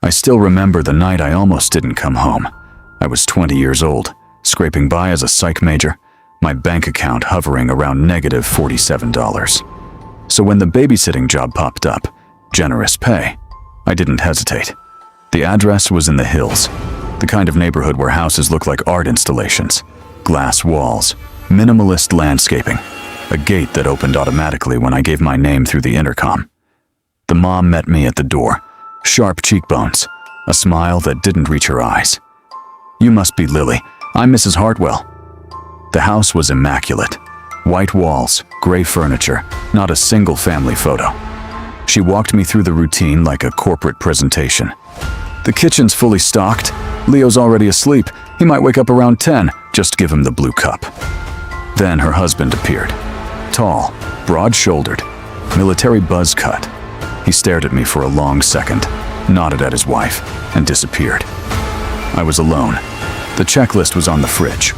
I still remember the night I almost didn't come home. I was 20 years old, scraping by as a psych major, my bank account hovering around -$47. So when the babysitting job popped up, generous pay, I didn't hesitate. The address was in the hills, the kind of neighborhood where houses look like art installations, glass walls, minimalist landscaping, a gate that opened automatically when I gave my name through the intercom. The mom met me at the door, sharp cheekbones, a smile that didn't reach her eyes. "You must be Lily. I'm Mrs. Hartwell." The house was immaculate. White walls, gray furniture, not a single family photo. She walked me through the routine like a corporate presentation. "The kitchen's fully stocked. Leo's already asleep. He might wake up around 10. Just give him the blue cup." Then her husband appeared. Tall, broad-shouldered, military buzz cut. He stared at me for a long second, nodded at his wife, and disappeared. I was alone. The checklist was on the fridge.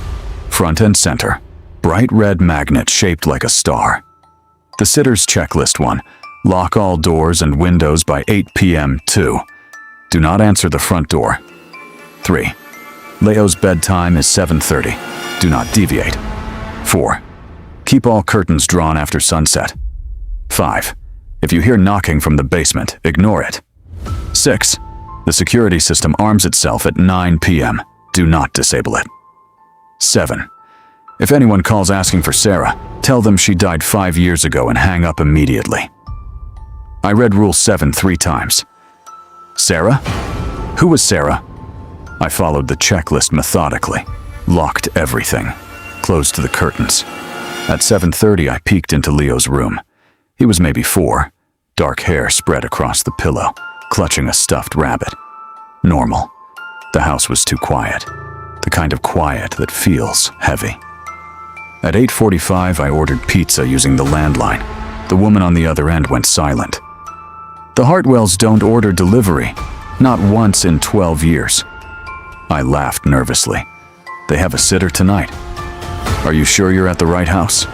Front and center, bright red magnet shaped like a star. The sitter's checklist 1. Lock all doors and windows by 8 p.m. 2. Do not answer the front door. 3. Leo's bedtime is 7:30. Do not deviate. 4. Keep all curtains drawn after sunset. 5. If you hear knocking from the basement, ignore it. 6. The security system arms itself at 9 p.m. Do not disable it. 7. If anyone calls asking for Sarah, tell them she died 5 years ago and hang up immediately. I read Rule 7 3 times. Sarah? Who was Sarah? I followed the checklist methodically, locked everything, closed the curtains. At 7:30, I peeked into Leo's room. He was maybe 4, dark hair spread across the pillow, clutching a stuffed rabbit. Normal. The house was too quiet, the kind of quiet that feels heavy. At 8:45, I ordered pizza using the landline. The woman on the other end went silent. The Hartwells don't order delivery, not once in 12 years. I laughed nervously. They have a sitter tonight. Are you sure you're at the right house?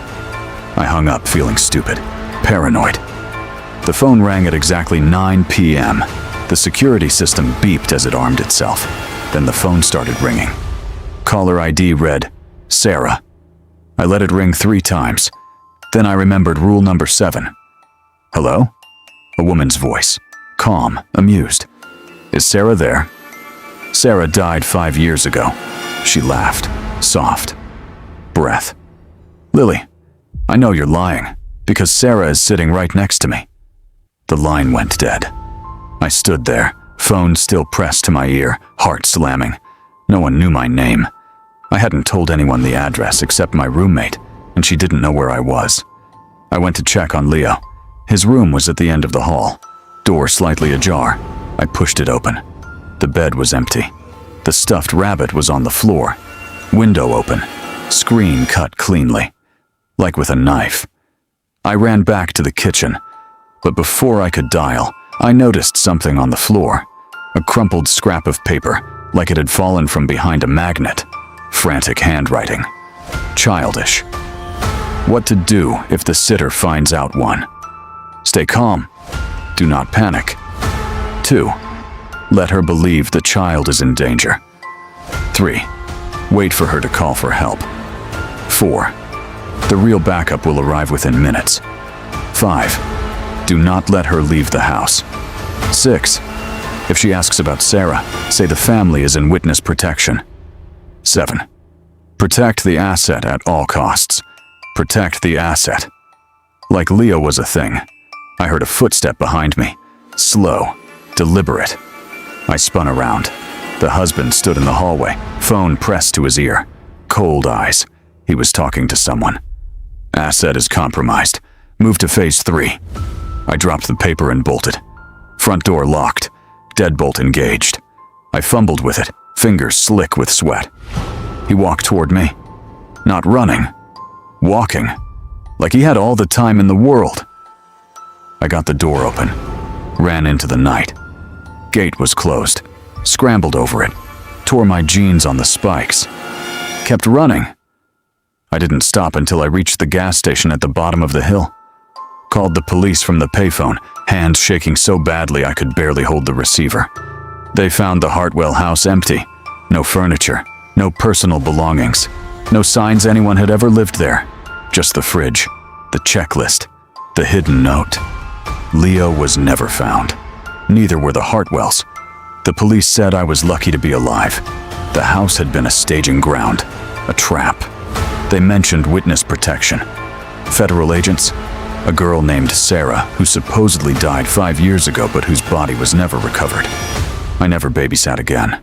I hung up feeling stupid, paranoid. The phone rang at exactly 9 p.m. The security system beeped as it armed itself. Then the phone started ringing. Caller ID read, Sarah. I let it ring 3 times. Then I remembered rule number 7. Hello? A woman's voice, calm, amused. Is Sarah there? Sarah died 5 years ago. She laughed, soft. Breath. Lily, I know you're lying, because Sarah is sitting right next to me. The line went dead. I stood there, phone still pressed to my ear, heart slamming. No one knew my name. I hadn't told anyone the address except my roommate, and she didn't know where I was. I went to check on Leo. His room was at the end of the hall, door slightly ajar. I pushed it open. The bed was empty. The stuffed rabbit was on the floor. Window open. Screen cut cleanly, like with a knife. I ran back to the kitchen, but before I could dial, I noticed something on the floor. A crumpled scrap of paper, like it had fallen from behind a magnet. Frantic handwriting. Childish. What to do if the sitter finds out 1. Stay calm. Do not panic. 2. Let her believe the child is in danger. 3. Wait for her to call for help. 4. The real backup will arrive within minutes. 5. Do not let her leave the house. 6. If she asks about Sarah, say the family is in witness protection. 7. Protect the asset at all costs. Protect the asset. Like Leo was a thing. I heard a footstep behind me. Slow, deliberate. I spun around. The husband stood in the hallway, phone pressed to his ear. Cold eyes. He was talking to someone. Asset is compromised. Move to phase 3. I dropped the paper and bolted. Front door locked. Deadbolt engaged. I fumbled with it, fingers slick with sweat. He walked toward me. Not running. Walking. Like he had all the time in the world. I got the door open. Ran into the night. Gate was closed. Scrambled over it. Tore my jeans on the spikes. Kept running. I didn't stop until I reached the gas station at the bottom of the hill. Called the police from the payphone, hands shaking so badly I could barely hold the receiver. They found the Hartwell house empty. No furniture, no personal belongings, no signs anyone had ever lived there. Just the fridge, the checklist, the hidden note. Leo was never found. Neither were the Hartwells. The police said I was lucky to be alive. The house had been a staging ground, a trap. They mentioned witness protection. Federal agents, a girl named Sarah who supposedly died 5 years ago but whose body was never recovered. I never babysat again.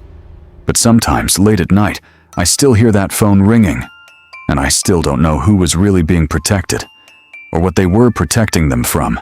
But sometimes, late at night, I still hear that phone ringing, and I still don't know who was really being protected, or what they were protecting them from.